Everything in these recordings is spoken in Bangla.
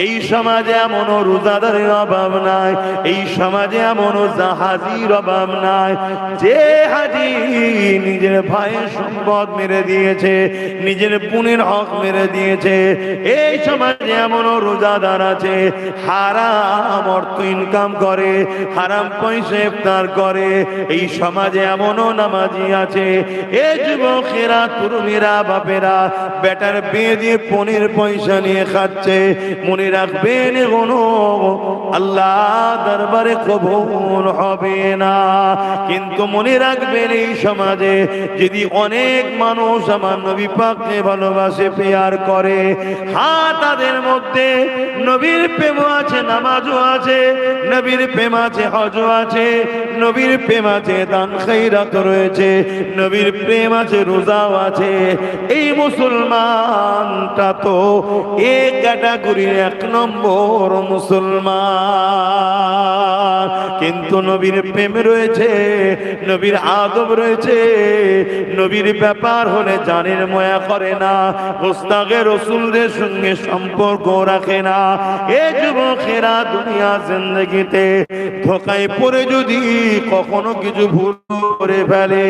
এই সমাজে এমনও রোজাদারের অভাব নাই, এই সমাজে এমনও জাহাজির অভাব নাই যে হাজি নিজের ভাইয়ের সম্পদ মেরে দিয়েছে, নিজের বোনের হক মেরে দিয়েছে। এই সমাজে এমনও রোজাদার আছে হারাম অর্থ ইনকাম করে, হারাম পয়সা ইফতার করে। এই সমাজে এমনও নামাজি আছে, এ যুবকেরা তরুণীরা বাপেরা বেটার বিয়ে দিয়ে পনের পয়সা নিয়ে খাচ্ছে। মনে রাখবেন কোনো আল্লাহ দরবারে কবুল হবে না। কিন্তু মনে রাখবেন এই সমাজে যদি অনেক মানুষ আমার নবী পাককে ভালোবাসে, পেয়ার করে, হ্যাঁ তাদের মধ্যে নবীর প্রেম আছে, নামাজও আছে, নবীর প্রেম আছে, হজও আছে, নবীর প্রেম আছে, দান খৈরাত রয়েছে, নবীর প্রেম আছে, রোজাও আছে। এই মুসলমানটা তো এক ক্যাটাগরির এক নম্বর মুসলমান। কিন্তু নবীর প্রেম রয়েছে, নবীর আদব রয়েছে, নবীর ব্যাপার হলে জানের ময়া করে না, গোস্তাগে রসুলদের সঙ্গে সম্পর্ক রাখে না। এ যুবকেরা দুনিয়া জিন্দেগিতে ধোকায় পড়ে যদি কখনো কিছু ভুল করে ফেলে,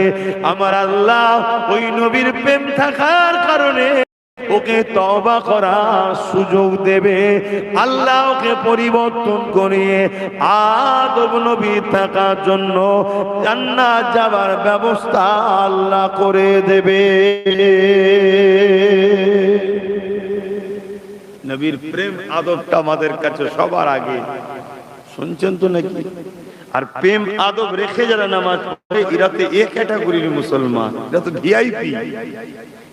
আমার আল্লাহ ওই নবীর প্রেম থাকার কারণে ওকে তওবা করার সুযোগ দেবে। আল্লাহ ওকে পরিবর্তন করিয়ে আদব নবী থাকার জন্য জান্নাত যাবার ব্যবস্থা আল্লাহ করে দেবে। নবীর প্রেম আদবটা আমাদের কাছে সবার আগে, শুনছেন তো নাকি? আর প্রেম আদব রেখে যারা নামাজ পড়ে এরা তো এক ক্যাটাগরির মুসলমান, এরা তো ভিআইপি,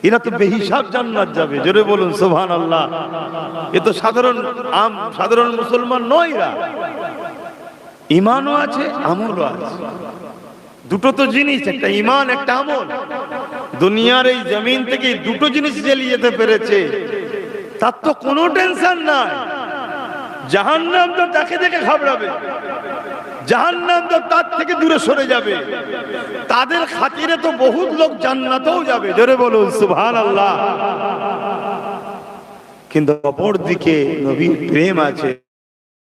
এরা তো বেহিসাব জান্নাত যাবে। জোরে বলুন সুবহানাল্লাহ। এ তো সাধারণ মুসলমান নয়, এরা ঈমানও আছে, আমলও আছে। দুটো তো জিনিস, একটা ঈমান একটা আমল। দুনিয়ার এই জমিন থেকে দুটো জিনিস চালিয়ে যেতে পেরেছে, তার তো কোনো টেনশন নাই। জাহান্নাম তো তাকে দেখে ঘাবড়াবে, জাহান্নাম তো তার থেকে দূরে সরে যাবে। তাদের খাতিরে তো বহুত লোক জান্নাতেও যাবে। জোরে বলুন সুবহানাল্লাহ। কিন্তু অপর দিকে নবীর প্রেম আছে,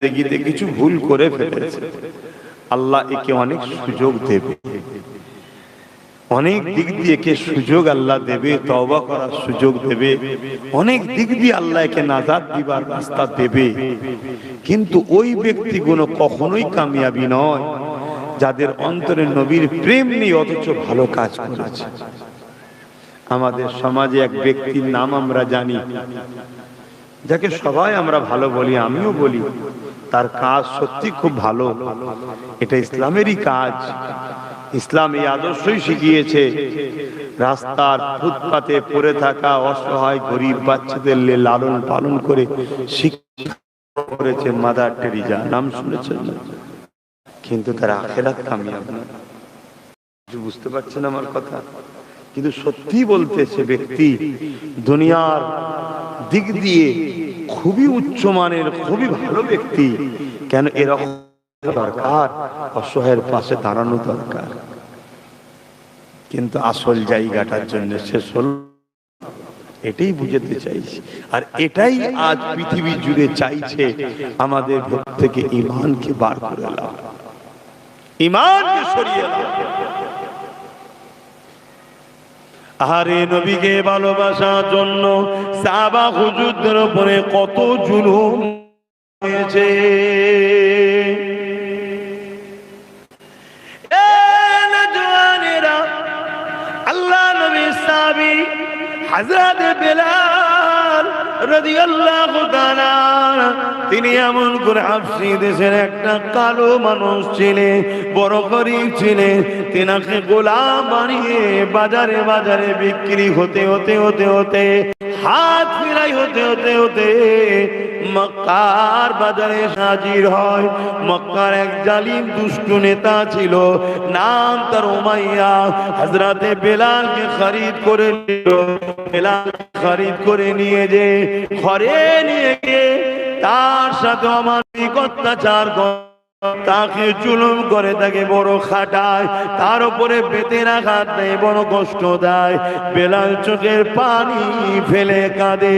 দেখিতে কিছু ভুল করে ফেলেছে, আল্লাহ একে অনেক সুযোগ দেবে, অনেক দিক দিয়ে একে সুযোগ আল্লাহ দেবে, তওবা করার সুযোগ দেবে, অনেক দিক দিয়ে আল্লাহ একে নাজাত দিবার রাস্তা দেবে। কিন্তু ওই ব্যক্তিগুলো কখনোই কামিয়াবি নয় যাদের অন্তরে নবীর প্রেম নেই অথচ ভালো কাজ করেছে। আমাদের সমাজে এক ব্যক্তির নাম আমরা জানি, যাকে সবাই আমরা ভালো বলি, আমিও বলি, তার কাজ সত্যি খুব ভালো, এটা ইসলামেরই কাজ। ইসলাম এই আদর্শই শিখিয়েছে। রাস্তার ফুটপাতে পড়ে থাকা অসহায় গরিব বাচ্চাদের লালন পালন করে শিক্ষা করেছে মাদার টেরিজা, নাম শুনেছেন? কিন্তু তার আখিরাত কামিয়াব না। বুঝতে পারছেন আমার কথা? কিন্তু সত্যি বলতেছে ব্যক্তি দুনিয়ার দিক দিয়ে খুবই উচ্চমানের, খুবই ভালো ব্যক্তি। কেন? এরকম দরকার, অসহায়ের পাশে দাঁড়ানো দরকার। কিন্তু আসল জায়গাটার জন্য শেষ হল, এটাই বুঝতে চাইছি। আর এটাই আজ পৃথিবী জুড়ে চাইছে আমাদের ভেতর থেকে ঈমানকে বার করে দাও, ঈমানকে সরিয়ে দাও। আরে নবীকে ভালোবাসার জন্য সাহাবা হুজুরদের উপরে কত জুলুম হয়েছে। আল্লাহ নবীর সাহাবী হযরত বেলাল রাদিয়াল্লাহু তাআলা, তিনি এমন করে হাবশী দেশের একটা কালো মানুষ ছিলেন, বড় গরীব ছিলেন। তিনাকে গোলাম বানিয়ে বাজারে বাজারে বিক্রি হতে হতে হতে হতে হাত ফিরাই হতে হতে হতে মক্কার বাজারে হাজির হয়। মক্কার এক জালিম দুষ্টু নেতা ছিল, নাম তার উমাইয়া। হযরতে বেলালকে খরিদ করে নিল। বেলাল খরিদ করে নিয়ে যে ঘরে নিয়ে গিয়ে তার সাথে অমানবিক অত্যাচার তাকে জুলুম করে, তাকে বড় খাটায়, তার উপরে বেতের আঘাত দেয়, বড় কষ্ট দেয়। বেলাল চোখের পানি ফেলে কাঁদে।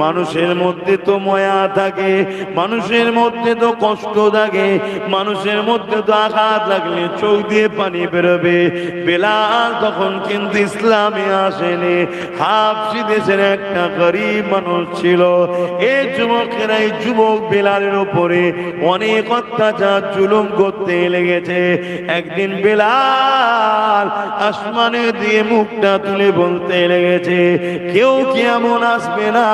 মানুষের মধ্যে তো মায়া থাকে, মানুষের মধ্যে তো কষ্ট থাকে, মানুষের মধ্যে তো আঘাত লাগলে চোখ দিয়ে পানি বেরোবে। বেলাল তখন কিন্তু ইসলামে আসেনি। হাবশী দেশের একটা গরিব মানুষ ছিল। এই যুবকেরা, এই যুবক বেলালের উপরে অনেক অত্যাচার জুলুম করতে লেগেছে। একদিন বেলাল আসমানে দিয়ে মুখটা তুলে বলতে লেগেছে, কেউ কেমন আসবে না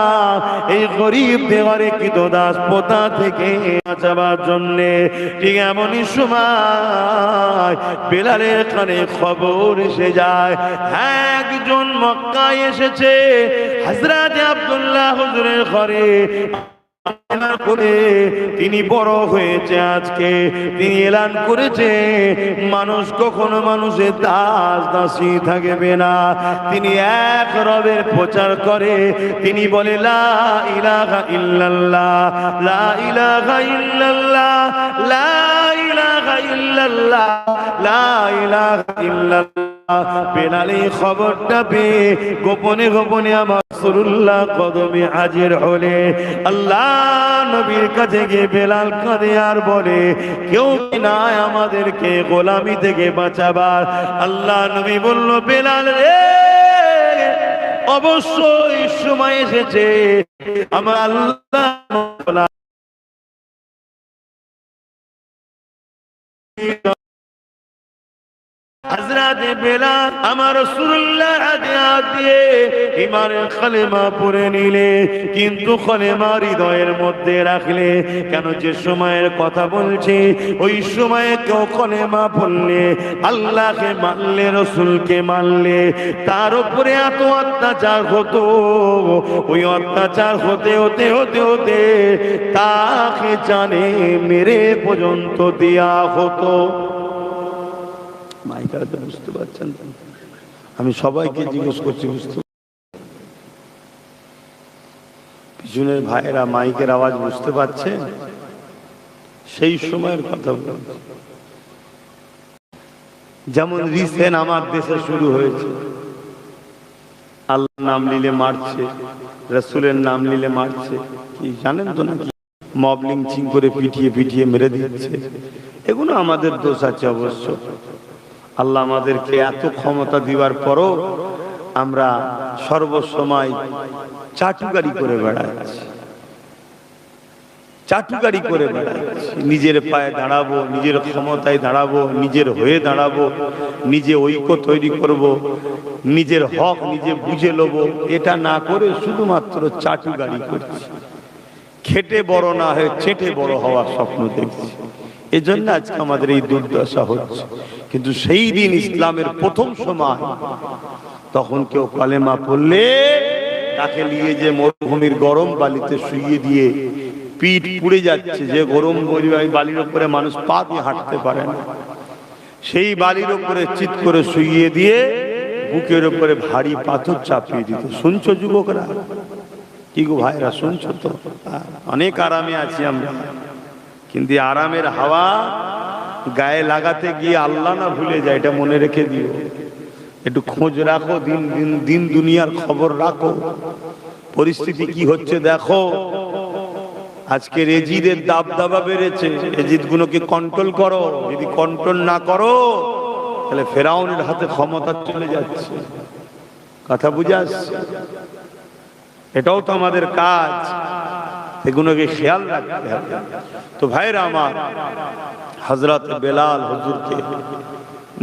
এই গরিব দেওয়ারে কৃতদাস পোতা থেকে বাঁচাবার জন্যে। ঠিক এমনই সময় বেলালের কানে খবর এসে যায়, একজন মক্কায় এসেছে হযরত আব্দুল্লাহ হুজুরের ঘরে করে, তিনি বড় হয়েছে আজকে। তিনি এলান করেছে মানুষ কখনো মানুষের দাস দাসী থাকবে না। তিনি এক রবের প্রচার করে, তিনি বলে লা ইলাহা ইল্লাল্লাহ, লা ইলাহা ইল্লাল্লাহ, লা ইলাহা ইল্লাল্লাহ, লা ইলাহা ইল্লাল্লাহ। বেলাল এই খবরটা পেয়ে গোপনে গোপনে আমার রাসূলুল্লাহ কদমে হাজির হলে আল্লাহ নবীর কাছে গিয়ে বেলাল কাঁদে আর বলে, কেউ কি নাই আমাদেরকে গোলামি থেকে বাঁচাবার। আল্লাহ নবী বলল, বেলাল রে, অবশ্যই সময় এসেছে আমার আল্লাহ হযরত বেলাল আমার রাসূলুল্লাহ হাদিয়া দিয়ে ঈমানের কালেমা পড়ে নিলে, কিন্তু কালেমা হৃদয়ের মধ্যে রাখলে কেন? যে সময়ের কথা বলছি ওই সময়ে কেউ কালেমা পড়লে, আল্লাহকে মানলে, রাসূলকে মানলে, তার উপরে এত অত্যাচার হতো, ওই অত্যাচার হতে হতে হতে হতে তাকে জানে মেরে পর্যন্ত দেয়া হতো। মাইকাতে বুঝতে পারছেন? আমি সবাইকে জিজ্ঞেস করছি, বুঝতে পিছনের ভাইয়েরা মাইকের আওয়াজ বুঝতে পারছে? সেই সময়ের কথা বলছি। যেমন রিসেন্ট আমার দেশে শুরু হয়েছে, আল্লাহর নাম নিলে মারছে, রাসূলের নাম নিলে মারছে, কি জানেন তো নাকি? মব লিঞ্চিং করে পিটিয়ে পিটিয়ে মেরে দিচ্ছে। এগুলো আমাদের দোষ আছে অবশ্য। আল্লাহ আমাদেরকে এত ক্ষমতা দিবার পরও আমরা সর্বসময় চাটুকারি করে বেড়াচ্ছি, চাটুকারি করে বেড়াচ্ছি। নিজের পায়ে দাঁড়াবো, নিজের ক্ষমতায় দাঁড়াবো, নিজের হয়ে দাঁড়াবো, নিজে ঐক্য তৈরি করব, নিজের হক নিজে বুঝে নেব, এটা না করে শুধুমাত্র চাটুকারি করছি। খেটে বড় না হয়ে চেটে বড় হওয়ার স্বপ্ন দেখছি। এজন্য আজকে আমাদের এই দুর্দশা হচ্ছে। কিন্তু সেই দিন ইসলামের প্রথম সময়, তখন কেউ কালেমা পড়লে তাকে নিয়ে যে মরুভূমির গরম বালিতে শুইয়ে দিয়ে, পিঠ পুড়ে যাচ্ছে, যে গরম বালির উপরে মানুষ পা দিয়ে হাঁটতে পারে না, সেই বালির উপরে চিৎ করে শুইয়ে দিয়ে বুকের উপরে ভারী পাথর চাপিয়ে দিত। শুনছো যুবকরা? কি গো ভাইরা, শুনছো তো? অনেক আরামে আছি আমরা, কিন্তু আরামের হাওয়া গায়ে লাগাতে গিয়ে আল্লাহ না ভুলে যায়, এটা মনে রেখে দিও। একটু খোঁজ রাখো, দিন দুনিয়ার খবর রাখো, পরিস্থিতি কি হচ্ছে দেখো। আজকে এজিদের দাবদাবা বেড়েছে, এজিদ গুলোকে কন্ট্রোল করো। যদি কন্ট্রোল না করো তাহলে ফেরাউনের হাতে ক্ষমতা চলে যাচ্ছে। কথা বুঝে আসছে? এটাও তো আমাদের কাজ, এগুলোকে খেয়াল রাখতে হবে। তো ভাইরা আমার, হযরত বেলাল হুজুরকে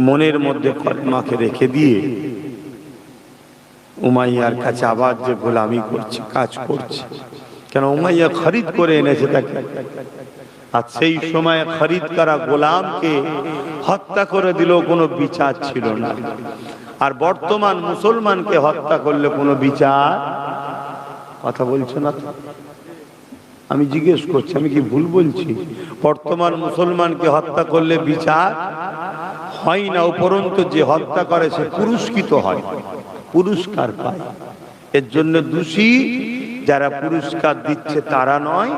মনের মধ্যে কলেমাকে রেখে দিয়ে উমাইয়ার কাছে আবার যে গোলামি করছে, কাজ করছে, কেন উমাইয়া খরিদ করে এনেছে তাকে। আর সেই সময় খরিদ করা গোলামকে হত্যা করে দিল, কোনো বিচার ছিল না। আর বর্তমান মুসলমানকে হত্যা করলে কোনো বিচার, কথা বলছো না তো? আমি জিজ্ঞেস করছি, আমি কি ভুল বলছি? বর্তমান মুসলমানকে হত্যা করলে বিচার হয় না, উপরন্তু যে হত্যা করে সে পুরস্কৃত হয়, পুরস্কার পায়। এর জন্য দোষী যারা পুরস্কার দিচ্ছে তারা নয়,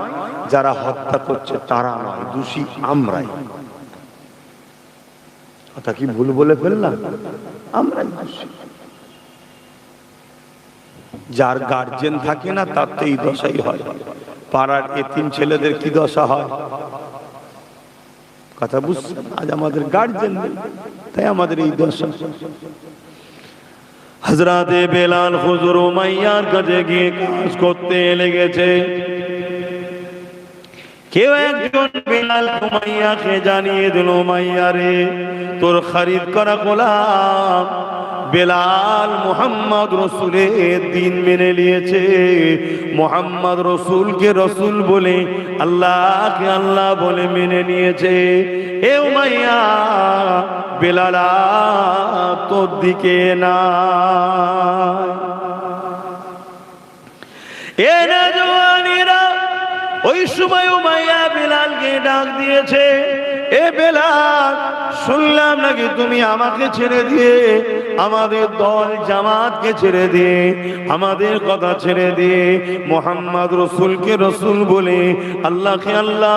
যারা হত্যা করছে তারা নয়, দোষী আমরাই। কথা কি ভুল বলে ফেললাম? আমরাই দোষী। যার গার্জেন থাকে না তার তো এই দশাই হয়। পাড়ার এতিম ছেলেদের কি দশা হয়? কথা বুঝছেন? আজ আমাদের গার্জেন নেই, তাই আমাদের এই দশা। হযরতে বেলাল হুজুর উমাইয়ার কাছে গিয়ে কাজ করতে লেগেছে। কেউ একজন বেলাল উমাইয়াকে জানিয়ে দিল, উমাইয়া রে, তোর খরিদ করা গোলাম বেলাল মুহাম্মদ রসুলের দিন মেনে নিয়েছে। মুহাম্মদ রসুলকে রসুল বলে, আল্লাহকে আল্লাহ বলে মেনে নিয়েছে। এ উমাইয়া, বেলাল তোর দিকে না। এ নওজওয়ানেরা, ওই সময় উমাইয়া বেলালকে ডাক দিয়েছে, এ বেলাল, শুনলাম নাকি তুমি আমাকে ছেড়ে দিয়ে, আমাদের দল জামাতকে ছেড়ে দিয়ে, আমাদের কথা ছেড়ে দিয়ে মুহাম্মদ রসুলকে রসুল বলে, আল্লাহকে আল্লাহ